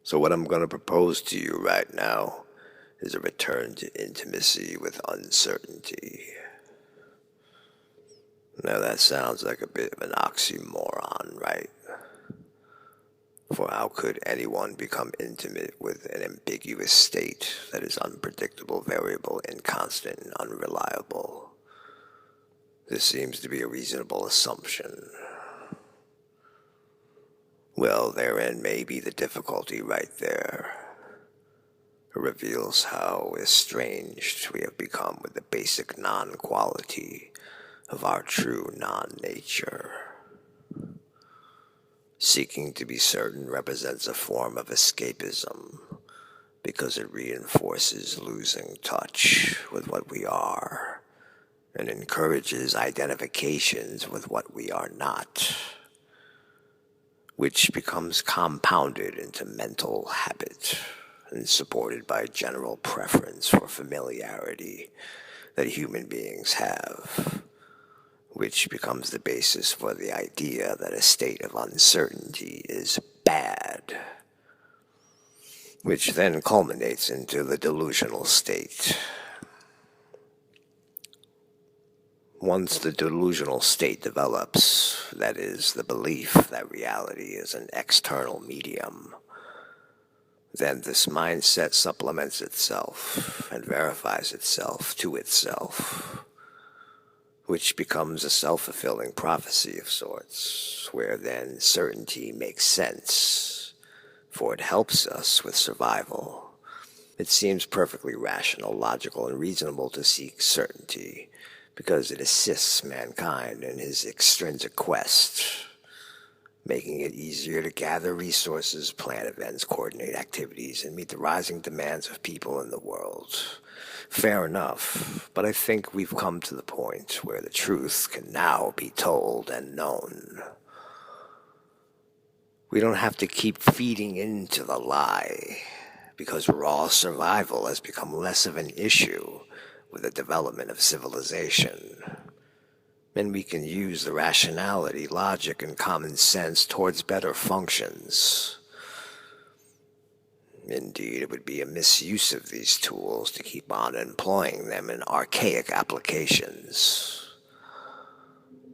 So what I'm going to propose to you right now is a return to intimacy with uncertainty. Now that sounds like a bit of an oxymoron, right? For how could anyone become intimate with an ambiguous state that is unpredictable, variable, inconstant, and unreliable? This seems to be a reasonable assumption. Well, therein may be the difficulty right there. It reveals how estranged we have become with the basic non-quality of our true non-nature. Seeking to be certain represents a form of escapism because it reinforces losing touch with what we are and encourages identifications with what we are not, which becomes compounded into mental habit and supported by general preference for familiarity that human beings have, which becomes the basis for the idea that a state of uncertainty is bad, which then culminates into the delusional state. Once the delusional state develops, that is, the belief that reality is an external medium, then this mindset supplements itself and verifies itself to itself, which becomes a self-fulfilling prophecy of sorts, where then certainty makes sense, for it helps us with survival. It seems perfectly rational, logical, and reasonable to seek certainty, because it assists mankind in his extrinsic quest, making it easier to gather resources, plan events, coordinate activities, and meet the rising demands of people in the world. Fair enough, but I think we've come to the point where the truth can now be told and known. We don't have to keep feeding into the lie, because raw survival has become less of an issue with the development of civilization. And we can use the rationality, logic, and common sense towards better functions. Indeed, it would be a misuse of these tools to keep on employing them in archaic applications.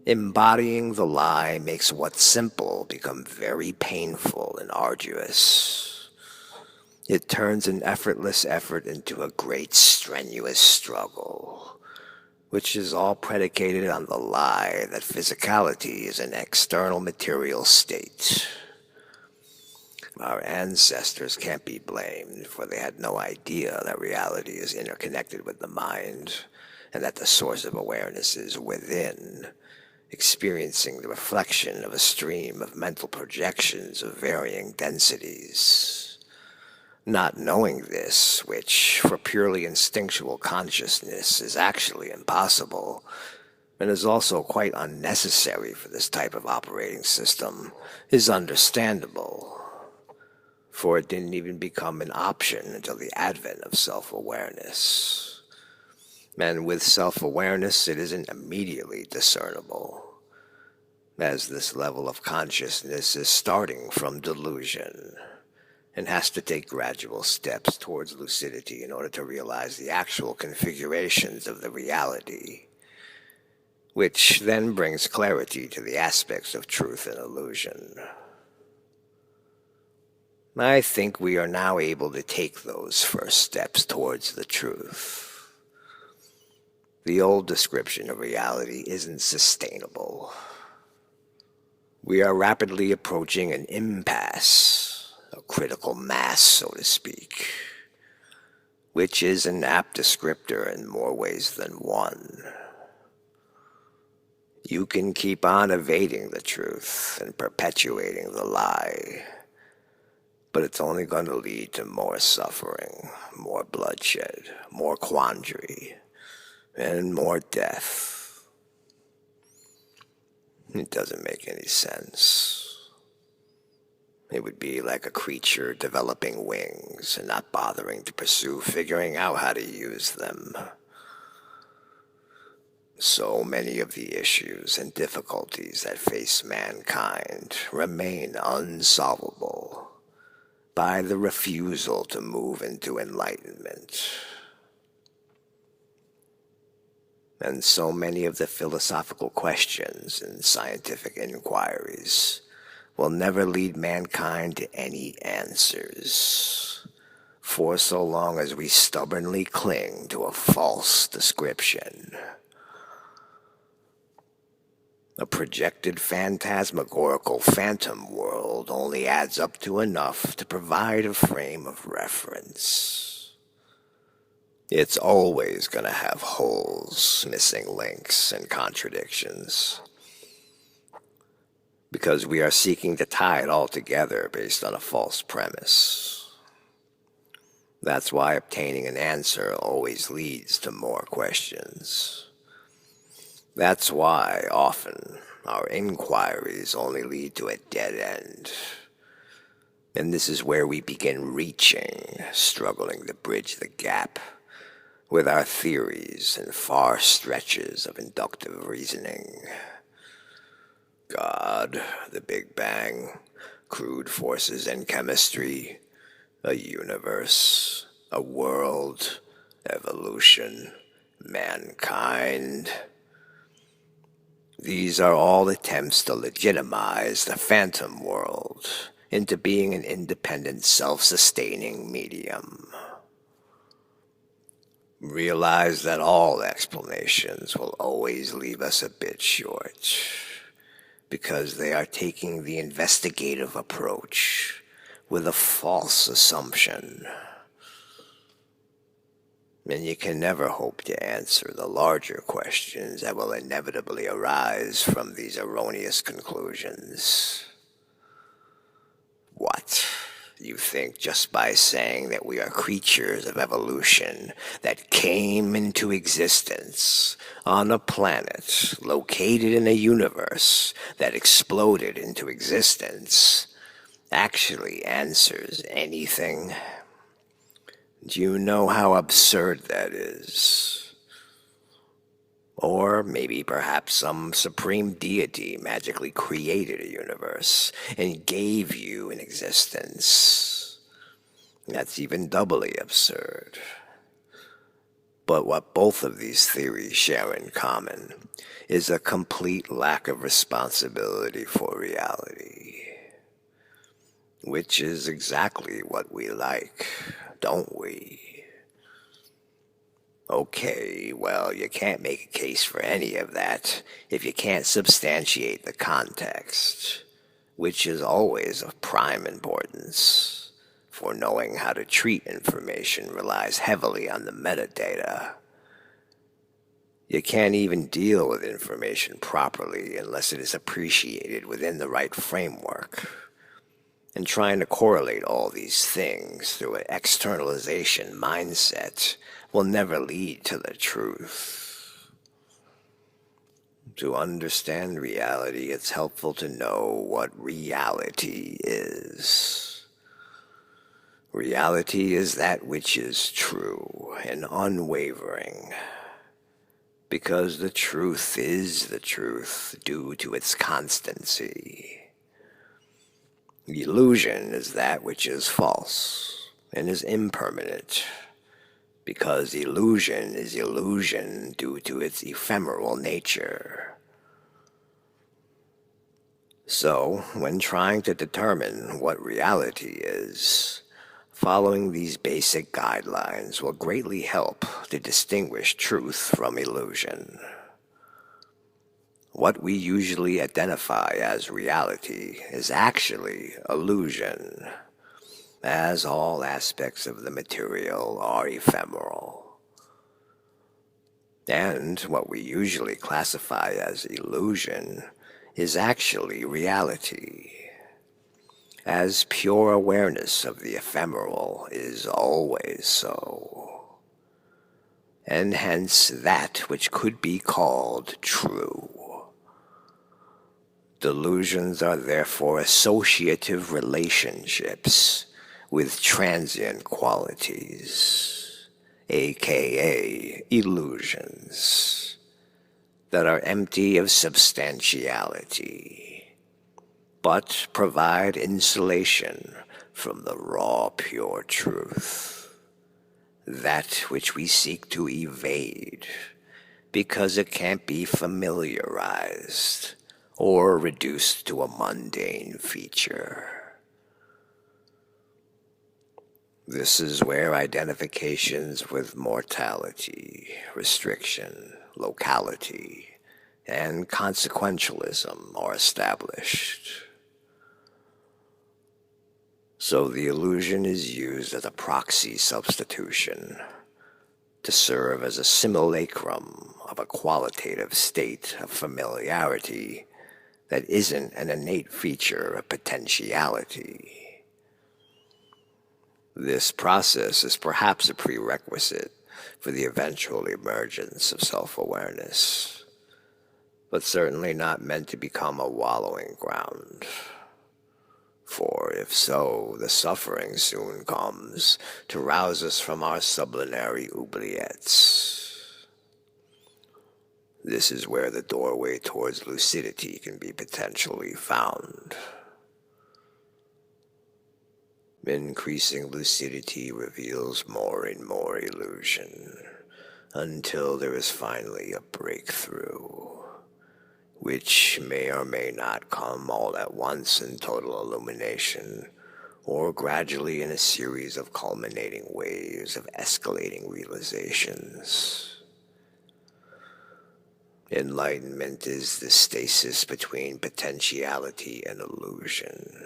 Embodying the lie makes what's simple become very painful and arduous. It turns an effortless effort into a great strenuous struggle, which is all predicated on the lie that physicality is an external material state. Our ancestors can't be blamed, for they had no idea that reality is interconnected with the mind, and that the source of awareness is within, experiencing the reflection of a stream of mental projections of varying densities. Not knowing this, which for purely instinctual consciousness is actually impossible, and is also quite unnecessary for this type of operating system, is understandable, for it didn't even become an option until the advent of self-awareness. And with self-awareness, it isn't immediately discernible, as this level of consciousness is starting from delusion, and has to take gradual steps towards lucidity in order to realize the actual configurations of the reality, which then brings clarity to the aspects of truth and illusion. I think we are now able to take those first steps towards the truth. The old description of reality isn't sustainable. We are rapidly approaching an impasse, a critical mass, so to speak, which is an apt descriptor in more ways than one. You can keep on evading the truth and perpetuating the lie, but it's only going to lead to more suffering, more bloodshed, more quandary, and more death. It doesn't make any sense. It would be like a creature developing wings and not bothering to pursue figuring out how to use them. So many of the issues and difficulties that face mankind remain unsolvable, by the refusal to move into enlightenment. And so many of the philosophical questions and scientific inquiries will never lead mankind to any answers, for so long as we stubbornly cling to a false description. A projected phantasmagorical phantom world only adds up to enough to provide a frame of reference. It's always going to have holes, missing links, and contradictions, because we are seeking to tie it all together based on a false premise. That's why obtaining an answer always leads to more questions. That's why, often, our inquiries only lead to a dead end. And this is where we begin reaching, struggling to bridge the gap with our theories and far stretches of inductive reasoning. God, the Big Bang, crude forces in chemistry, a universe, a world, evolution, mankind. These are all attempts to legitimize the phantom world into being an independent, self-sustaining medium. Realize that all explanations will always leave us a bit short, because they are taking the investigative approach with a false assumption. And you can never hope to answer the larger questions that will inevitably arise from these erroneous conclusions. What? You think just by saying that we are creatures of evolution that came into existence on a planet located in a universe that exploded into existence actually answers anything? Do you know how absurd that is? Or maybe perhaps some supreme deity magically created a universe and gave you an existence. That's even doubly absurd. But what both of these theories share in common is a complete lack of responsibility for reality. Which is exactly what we like, don't we? Okay, well, you can't make a case for any of that if you can't substantiate the context, which is always of prime importance, for knowing how to treat information relies heavily on the metadata. You can't even deal with information properly unless it is appreciated within the right framework. And trying to correlate all these things through an externalization mindset will never lead to the truth. To understand reality, it's helpful to know what reality is. Reality is that which is true and unwavering, because the truth is the truth due to its constancy. Illusion is that which is false and is impermanent, because illusion is illusion due to its ephemeral nature. So, when trying to determine what reality is, following these basic guidelines will greatly help to distinguish truth from illusion. What we usually identify as reality is actually illusion, as all aspects of the material are ephemeral. And what we usually classify as illusion is actually reality, as pure awareness of the ephemeral is always so, and hence that which could be called true. Delusions are therefore associative relationships with transient qualities, aka illusions, that are empty of substantiality, but provide insulation from the raw, pure truth, that which we seek to evade because it can't be familiarized or reduced to a mundane feature. This is where identifications with mortality, restriction, locality, and consequentialism are established. So the illusion is used as a proxy substitution to serve as a simulacrum of a qualitative state of familiarity that isn't an innate feature of potentiality. This process is perhaps a prerequisite for the eventual emergence of self-awareness, but certainly not meant to become a wallowing ground. For if so, the suffering soon comes to rouse us from our sublunary oubliettes. This is where the doorway towards lucidity can be potentially found. Increasing lucidity reveals more and more illusion, until there is finally a breakthrough, which may or may not come all at once in total illumination, or gradually in a series of culminating waves of escalating realizations. Enlightenment is the stasis between potentiality and illusion,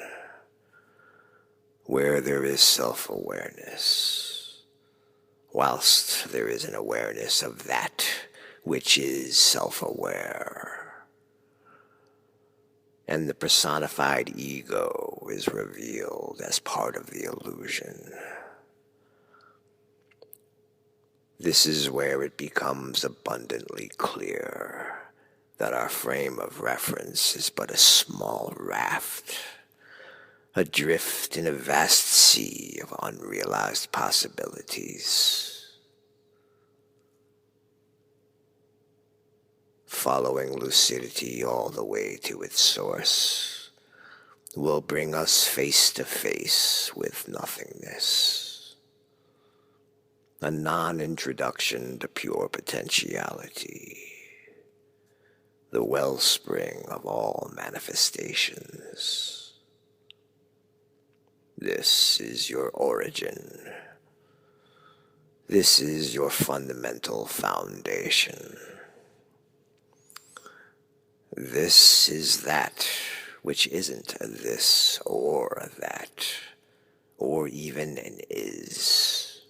where there is self-awareness, whilst there is an awareness of that which is self-aware. And the personified ego is revealed as part of the illusion. This is where it becomes abundantly clear that our frame of reference is but a small raft, adrift in a vast sea of unrealized possibilities. Following lucidity all the way to its source will bring us face to face with nothingness, a non-introduction to pure potentiality, the wellspring of all manifestations. This is your origin. This is your fundamental foundation. This is that which isn't a this or a that, or even an is.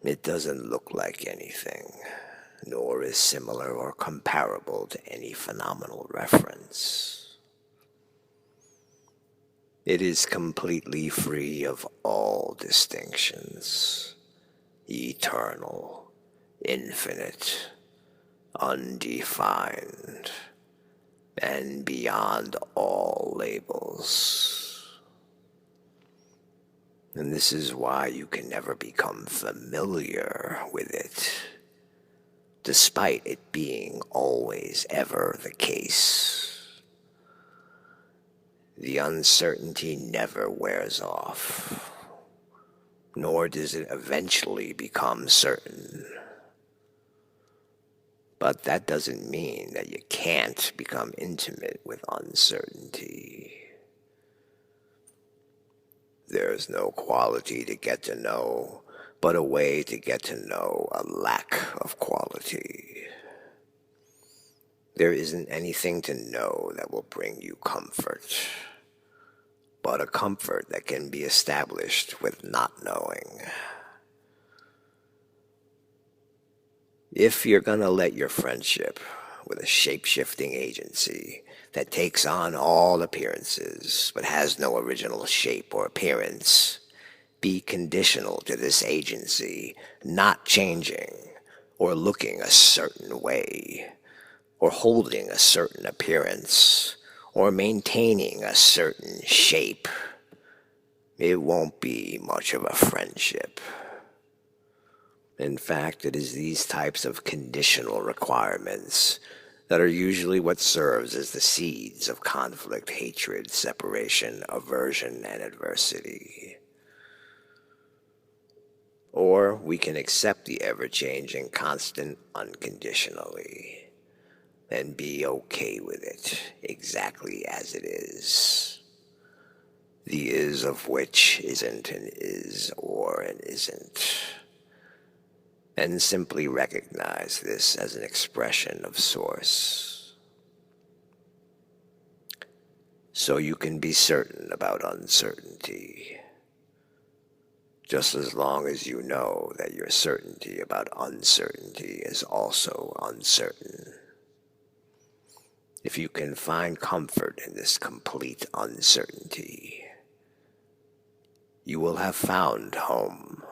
It doesn't look like anything, nor is similar or comparable to any phenomenal reference. It is completely free of all distinctions, eternal, infinite, undefined, and beyond all labels. And this is why you can never become familiar with it, despite it being always ever the case. The uncertainty never wears off, nor does it eventually become certain. But that doesn't mean that you can't become intimate with uncertainty. There's no quality to get to know, but a way to get to know a lack of quality. There isn't anything to know that will bring you comfort, but a comfort that can be established with not knowing. If you're gonna let your friendship with a shape-shifting agency that takes on all appearances but has no original shape or appearance be conditional to this agency not changing or looking a certain way, or holding a certain appearance, or maintaining a certain shape, it won't be much of a friendship. In fact, it is these types of conditional requirements that are usually what serves as the seeds of conflict, hatred, separation, aversion, and adversity. Or we can accept the ever-changing constant unconditionally and be okay with it exactly as it is. The is of which isn't an is or an isn't. And simply recognize this as an expression of Source. So you can be certain about uncertainty, just as long as you know that your certainty about uncertainty is also uncertain. If you can find comfort in this complete uncertainty, you will have found home